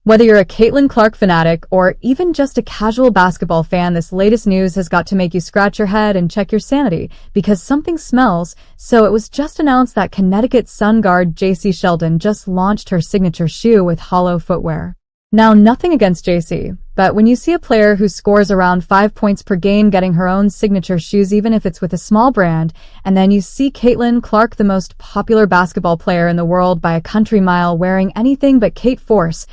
Whether you're a Caitlin Clark fanatic or even just a casual basketball fan, this latest news has got to make you scratch your head and check your sanity, because something smells. So it was just announced that Connecticut Sun guard JC Sheldon just launched her signature shoe with hollow footwear. Now, nothing against JC, but when you see a player who scores around 5 points per game getting her own signature shoes, even if it's with a small brand, and then you see Caitlin Clark, the most popular basketball player in the world by a country mile, wearing anything but Kate Force,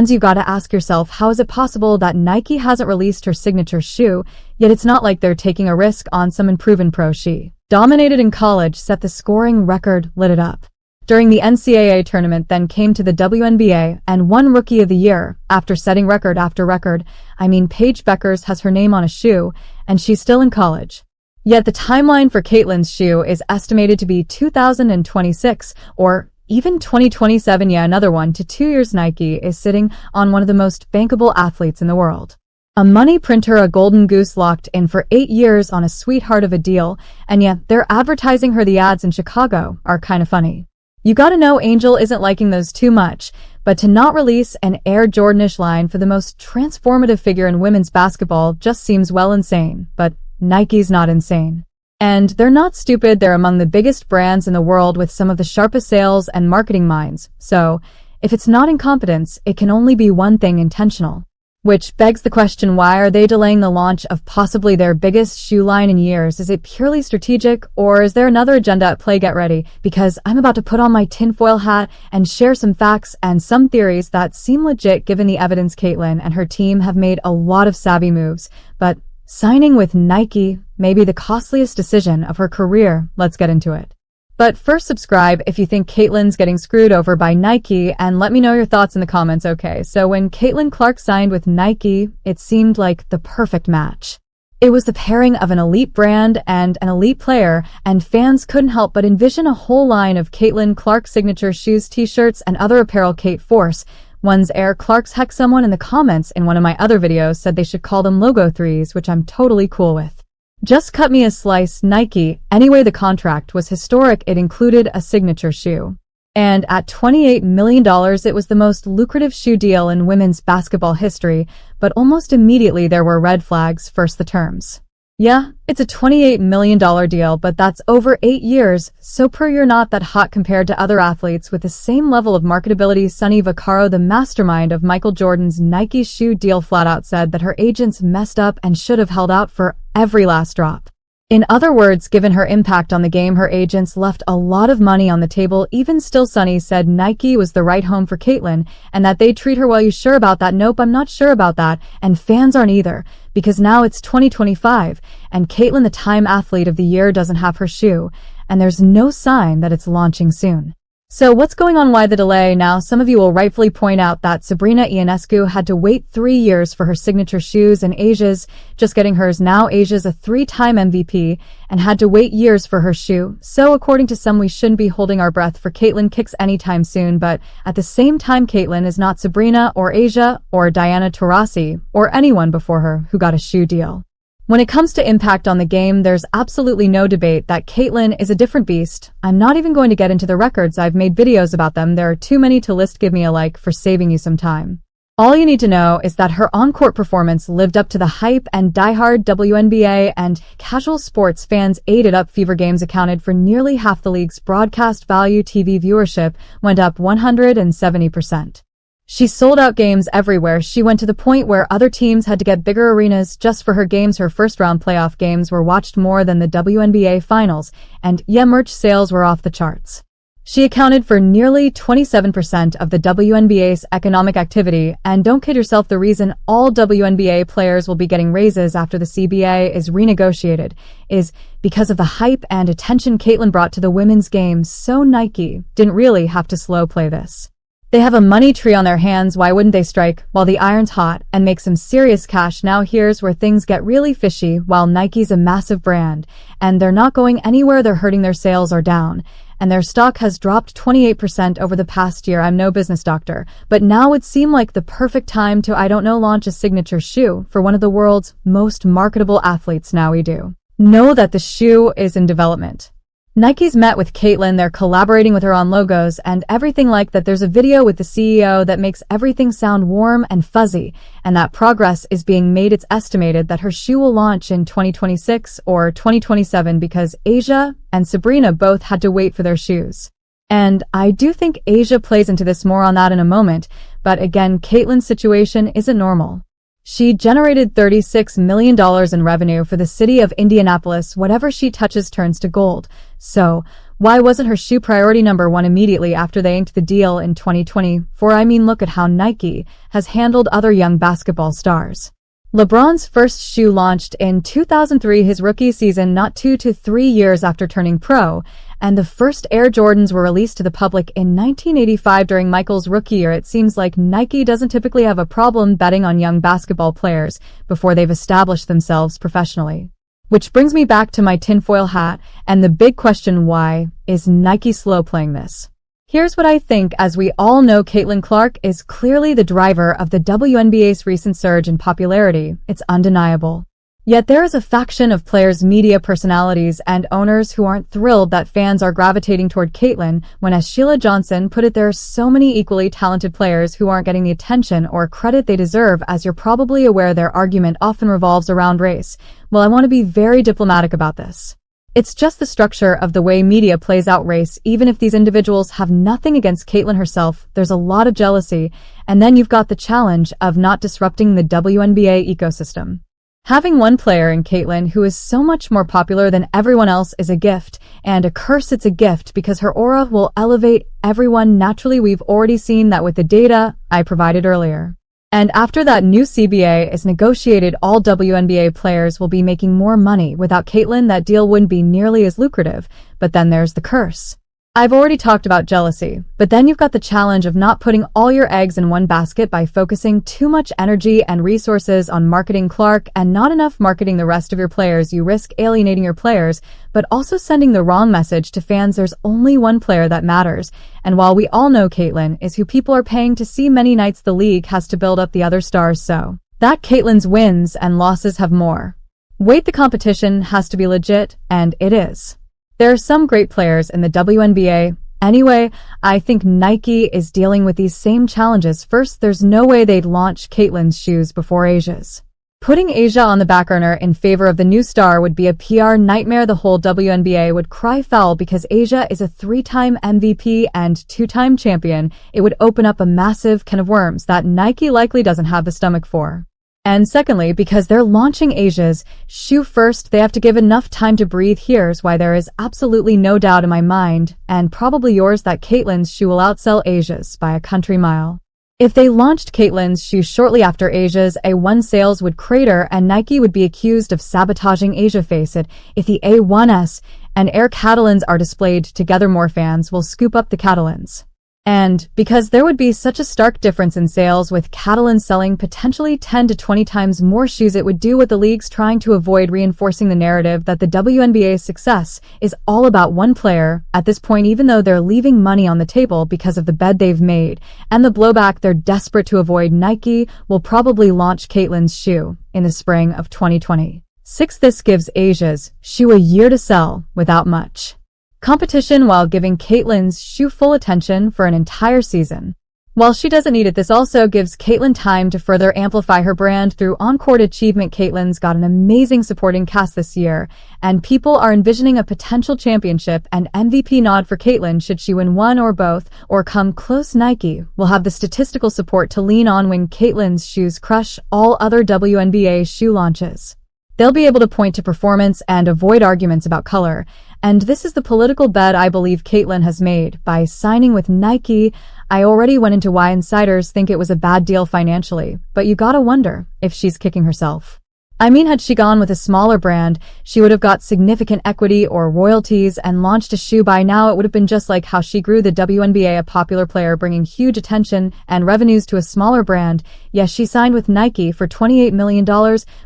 you gotta ask yourself, how is it possible that Nike hasn't released her signature shoe, yet it's not like they're taking a risk on some unproven pro. She dominated in college, set the scoring record, lit it up during the NCAA tournament, then came to the WNBA and won Rookie of the Year after setting record after record. Paige Beckers has her name on a shoe, and she's still in college. Yet the timeline for Caitlin's shoe is estimated to be 2026 or even 2027, another 1 to 2 years. Nike is sitting on one of the most bankable athletes in the world. A money printer, a golden goose locked in for 8 years on a sweetheart of a deal, and yet they're advertising her. The ads in Chicago are kind of funny. You gotta know Angel isn't liking those too much, but to not release an Air Jordanish line for the most transformative figure in women's basketball just seems well insane. But Nike's not insane. And they're not stupid. They're among the biggest brands in the world with some of the sharpest sales and marketing minds. So, if it's not incompetence, it can only be one thing: intentional. Which begs the question, why are they delaying the launch of possibly their biggest shoe line in years? Is it purely strategic, or is there another agenda at play? Get ready, because I'm about to put on my tinfoil hat and share some facts and some theories that seem legit given the evidence. Caitlin and her team have made a lot of savvy moves, but signing with Nike may be the costliest decision of her career. Let's get into it. But first, subscribe if you think Caitlin's getting screwed over by Nike, and let me know your thoughts in the comments. Okay, so when Caitlin Clark signed with Nike, it seemed like the perfect match. It was the pairing of an elite brand and an elite player, and fans couldn't help but envision a whole line of Caitlin Clark signature shoes, t-shirts, and other apparel. Kate Force one's Air Clarks. Heck, someone in the comments in one of my other videos said they should call them Logo 3s, which I'm totally cool with. Just cut me a slice, Nike. Anyway, the contract was historic. It included a signature shoe. And at $28 million, it was the most lucrative shoe deal in women's basketball history, but almost immediately there were red flags. First, the terms. Yeah, it's a $28 million deal, but that's over 8 years, so per year not that hot compared to other athletes with the same level of marketability. Sonny Vaccaro, the mastermind of Michael Jordan's Nike shoe deal, flat out said that her agents messed up and should have held out for every last drop. In other words, given her impact on the game, her agents left a lot of money on the table. Even still, Sonny said Nike was the right home for Caitlin and that they'd treat her well. You sure about that? Nope, I'm not sure about that, and fans aren't either, because now it's 2025 and Caitlin, the Time Athlete of the Year, doesn't have her shoe, and there's no sign that it's launching soon. So what's going on? Why the delay? Now, some of you will rightfully point out that Sabrina Ionescu had to wait 3 years for her signature shoes, and Asia's just getting hers. Now Asia's a 3-time MVP and had to wait years for her shoe. So according to some, we shouldn't be holding our breath for Caitlin kicks anytime soon, but at the same time, Caitlin is not Sabrina or Asia or Diana Taurasi or anyone before her who got a shoe deal. When it comes to impact on the game, there's absolutely no debate that Caitlin is a different beast. I'm not even going to get into the records. I've made videos about them. There are too many to list. Give me a like for saving you some time. All you need to know is that her on-court performance lived up to the hype, and diehard WNBA and casual sports fans ate it up. Fever games accounted for nearly half the league's broadcast value. TV viewership went up 170%. She sold out games everywhere. She went to the point where other teams had to get bigger arenas just for her games. Her first-round playoff games were watched more than the WNBA Finals, and merch sales were off the charts. She accounted for nearly 27% of the WNBA's economic activity, and don't kid yourself, the reason all WNBA players will be getting raises after the CBA is renegotiated is because of the hype and attention Caitlin brought to the women's game. So Nike didn't really have to slow play this. They have a money tree on their hands. Why wouldn't they strike while the iron's hot and make some serious cash? Now here's where things get really fishy. While Nike's a massive brand and they're not going anywhere, they're hurting. Their sales are down and their stock has dropped 28% over the past year. I'm no business doctor, but now would seem like the perfect time to, launch a signature shoe for one of the world's most marketable athletes. Now we do know that the shoe is in development. Nike's met with Caitlyn, they're collaborating with her on logos and everything like that. There's a video with the CEO that makes everything sound warm and fuzzy, and that progress is being made. It's estimated that her shoe will launch in 2026 or 2027 because Asia and Sabrina both had to wait for their shoes. And I do think Asia plays into this, more on that in a moment, but again, Caitlyn's situation isn't normal. She generated $36 million in revenue for the city of Indianapolis. Whatever she touches turns to gold. So, why wasn't her shoe priority number one immediately after they inked the deal in 2024? I mean, look at how Nike has handled other young basketball stars. LeBron's first shoe launched in 2003, his rookie season, not 2 to 3 years after turning pro, and the first Air Jordans were released to the public in 1985 during Michael's rookie year. It seems like Nike doesn't typically have a problem betting on young basketball players before they've established themselves professionally. Which brings me back to my tinfoil hat and the big question: why is Nike slow playing this? Here's what I think. As we all know, Caitlin Clark is clearly the driver of the WNBA's recent surge in popularity. It's undeniable. Yet there is a faction of players, media personalities, and owners who aren't thrilled that fans are gravitating toward Caitlyn when, as Sheila Johnson put it, there are so many equally talented players who aren't getting the attention or credit they deserve. As you're probably aware, their argument often revolves around race. Well, I want to be very diplomatic about this. It's just the structure of the way media plays out race. Even if these individuals have nothing against Caitlyn herself, there's a lot of jealousy, and then you've got the challenge of not disrupting the WNBA ecosystem. Having one player in Caitlyn who is so much more popular than everyone else is a gift, and a curse. It's a gift because her aura will elevate everyone naturally. We've already seen that with the data I provided earlier. And after that new CBA is negotiated, all WNBA players will be making more money. Without Caitlyn, that deal wouldn't be nearly as lucrative. But then there's the curse. I've already talked about jealousy, but then you've got the challenge of not putting all your eggs in one basket by focusing too much energy and resources on marketing Clark and not enough marketing the rest of your players. You risk alienating your players, but also sending the wrong message to fans. There's only one player that matters, and while we all know Caitlyn is who people are paying to see many nights, the league has to build up the other stars so that Caitlyn's wins and losses have more weight. The competition has to be legit, and it is. There are some great players in the WNBA. Anyway, I think Nike is dealing with these same challenges. First, there's no way they'd launch Caitlyn's shoes before Asia's. Putting Asia on the back burner in favor of the new star would be a PR nightmare. The whole WNBA would cry foul because Asia is a 3-time MVP and 2-time champion. It would open up a massive can of worms that Nike likely doesn't have the stomach for. And secondly, because they're launching Asia's shoe first, they have to give enough time to breathe. Here's why there is absolutely no doubt in my mind, and probably yours, that Caitlyn's shoe will outsell Asia's by a country mile. If they launched Caitlyn's shoe shortly after Asia's, A1 sales would crater and Nike would be accused of sabotaging Asia. Face it, if the A1S and Air Catalans are displayed together, more fans will scoop up the Catalans. And because there would be such a stark difference in sales, with Catalans selling potentially 10 to 20 times more shoes, it would do what the league's trying to avoid, reinforcing the narrative that the WNBA's success is all about one player. At this point, even though they're leaving money on the table because of the bed they've made and the blowback they're desperate to avoid, Nike will probably launch Caitlyn's shoe in the spring of 2026. This gives Asia's shoe a year to sell without much competition, while giving Caitlyn's shoe full attention for an entire season. While she doesn't need it, this also gives Caitlyn time to further amplify her brand through on-court achievement. Caitlyn's got an amazing supporting cast this year, and people are envisioning a potential championship and MVP nod for Caitlyn should she win one or both, or come close. Nike will have the statistical support to lean on when Caitlyn's shoes crush all other WNBA shoe launches. They'll be able to point to performance and avoid arguments about color. And this is the political bet I believe Caitlyn has made by signing with Nike. I already went into why insiders think it was a bad deal financially, but you gotta wonder if she's kicking herself. I mean, had she gone with a smaller brand, she would have got significant equity or royalties and launched a shoe. By now, it would have been just like how she grew the WNBA, a popular player bringing huge attention and revenues to a smaller brand. Yes, she signed with Nike for $28 million,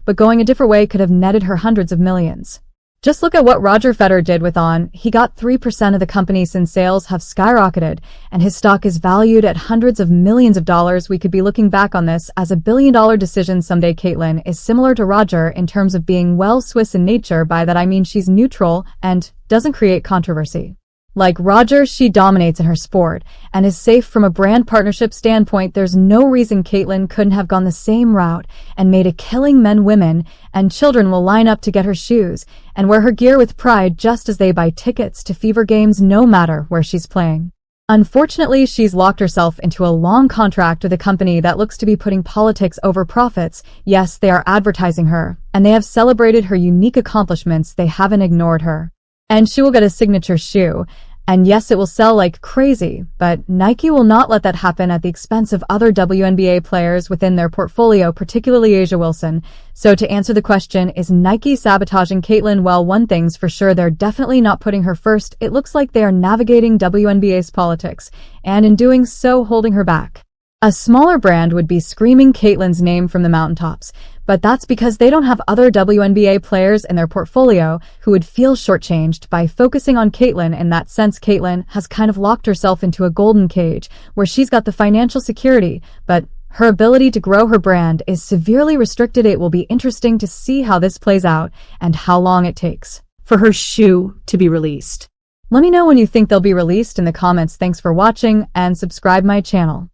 but going a different way could have netted her hundreds of millions. Just look at what Roger Federer did with On. He got 3% of the company since sales have skyrocketed, and his stock is valued at hundreds of millions of dollars. We could be looking back on this as a billion-dollar decision someday. Caitlyn is similar to Roger in terms of being well Swiss in nature. By that I mean she's neutral and doesn't create controversy. Like Roger, she dominates in her sport and is safe from a brand partnership standpoint. There's no reason Caitlyn couldn't have gone the same route and made a killing. Men, women, and children will line up to get her shoes and wear her gear with pride, just as they buy tickets to Fever games no matter where she's playing. Unfortunately, she's locked herself into a long contract with a company that looks to be putting politics over profits. Yes, they are advertising her, and they have celebrated her unique accomplishments. They haven't ignored her. And she will get a signature shoe. And yes, it will sell like crazy, but Nike will not let that happen at the expense of other WNBA players within their portfolio, particularly A'ja Wilson. So to answer the question, is Nike sabotaging Caitlyn? Well, one thing's for sure, they're definitely not putting her first. It looks like they are navigating WNBA's politics, and in doing so, holding her back. A smaller brand would be screaming Caitlyn's name from the mountaintops, but that's because they don't have other WNBA players in their portfolio who would feel shortchanged by focusing on Caitlyn. In that sense, Caitlyn has kind of locked herself into a golden cage where she's got the financial security, but her ability to grow her brand is severely restricted. It will be interesting to see how this plays out and how long it takes for her shoe to be released. Let me know when you think they'll be released in the comments. Thanks for watching and subscribe my channel.